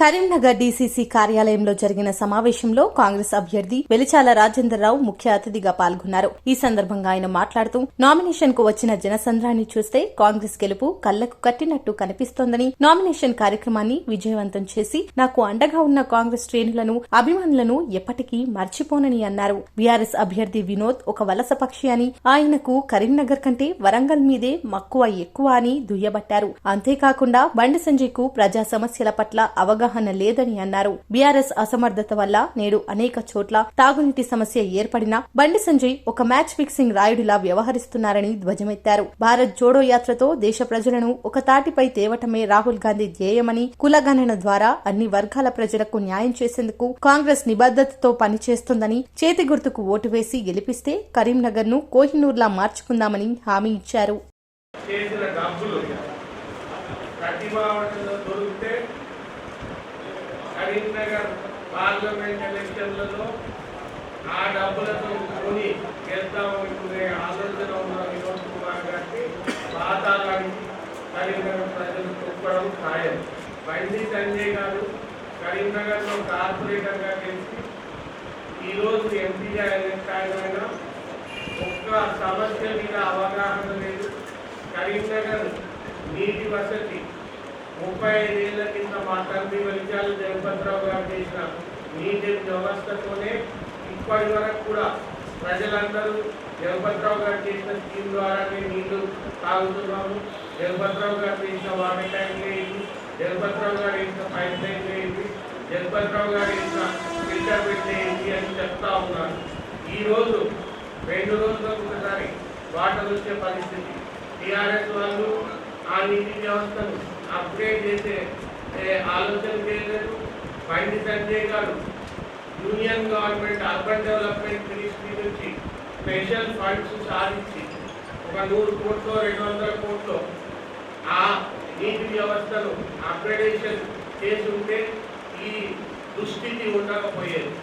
Karimnagar DCC కార్యాలయంలో జరిగిన సమావేశంలో కాంగ్రెస్ అభ్యర్థి వెలిచాల రాజేందర్రావు ముఖ్య అతిథిగా పాల్గొన్నారు. ఈ సందర్భంగా ఆయన మాట్లాడుతూ నామినేషన్ కు వచ్చిన జనసంద్రాన్ని చూస్తే కాంగ్రెస్ గెలుపు కళ్లకు కట్టినట్టు కనిపిస్తోందని, నామినేషన్ కార్యక్రమాన్ని విజయవంతం చేసి నాకు అండగా ఉన్న కాంగ్రెస్ శ్రేణులను, అభిమానులను ఎప్పటికీ మర్చిపోనని అన్నారు. బీఆర్ఎస్ అభ్యర్థి వినోద్ ఒక వలస పక్షి అని, ఆయనకు కరీంనగర్ కంటే వరంగల్ మీదే మక్కువ ఎక్కువ అని దుయ్యబట్టారు. అంతేకాకుండా బండి సంజయ్ కు ప్రజా సమస్యల పట్ల అవగాహన లేదని అన్నారు. బీఆర్ఎస్ అసమర్థత వల్ల నేడు అనేక చోట్ల తాగునీటి సమస్య ఏర్పడినా బండి సంజయ్ ఒక మ్యాచ్ ఫిక్సింగ్ రాయుడిలా వ్యవహరిస్తున్నారని ధ్వజమెత్తారు. భారత్ జోడో యాత్రతో దేశ ప్రజలను ఒక తాటిపై తేవటమే రాహుల్ గాంధీ ధ్యేయమని, కులగణన ద్వారా అన్ని వర్గాల ప్రజలకు న్యాయం చేసేందుకు కాంగ్రెస్ నిబద్దతతో పనిచేస్తోందని, చేతి గుర్తుకు ఓటు వేసి గెలిపిస్తే కరీంనగర్ ను కోహినూర్లా మార్చుకుందామని హామీ ఇచ్చారు. కరీంనగర్ పార్లమెంట్ ఎలక్షన్లలో ఆ డబ్బులతో కొని గెలుద్దామనుకునే ఆలోచన ఉన్న వినోద్ కుమార్ గారికి పాతాళానికి కరీంనగర్ ప్రజలు తొక్కడం ఖాయం. బండి సంజయ్ గారు కరీంనగర్లో కార్పొరేటర్గా గెలిచి ఈరోజు ఎంపీగా ఎలక్ట్ అయినా ఒక్క సమస్య మీద అవగాహన లేదు. కరీంనగర్ నీటి వసతి 35 ఏళ్ల కింద మా తండ్రి వెలిచాల జగపతిరావు గారు చేసిన నీటి వ్యవస్థతోనే ఇప్పటి వరకు కూడా ప్రజలందరూ జగపతిరావు గారు చేసిన స్కీమ్ ద్వారానే నీళ్లు తాగుతున్నాము. జగపతిరావు గారు చేసిన వాటర్ ట్యాంక్ లేదు, జగపతిరావు గారు వేసిన పైప్ లైన్ లేదు, జగపతిరావు గారు వేసిన ఫిల్టర్ పెట్టేది అని చెప్తా ఉన్నారు. ఈరోజు 2 రోజులకు ఒకసారి వాటర్ వచ్చే పరిస్థితి. టీఆర్ఎస్ వాళ్ళు ఆ నీటి వ్యవస్థను అప్గ్రేడ్ చేసే ఆలోచన చేయలేదు. బండి సంజయ్ గారు union government urban development ministry నుంచి స్పెషల్ ఫండ్స్ సాధించి ఒక 100 కోట్లు 200 కోట్లు ఆ నీటి వ్యవస్థను అప్గ్రేడేషన్ చేసి ఉంటే ఈ దుస్థితి ఉండకపోయేది.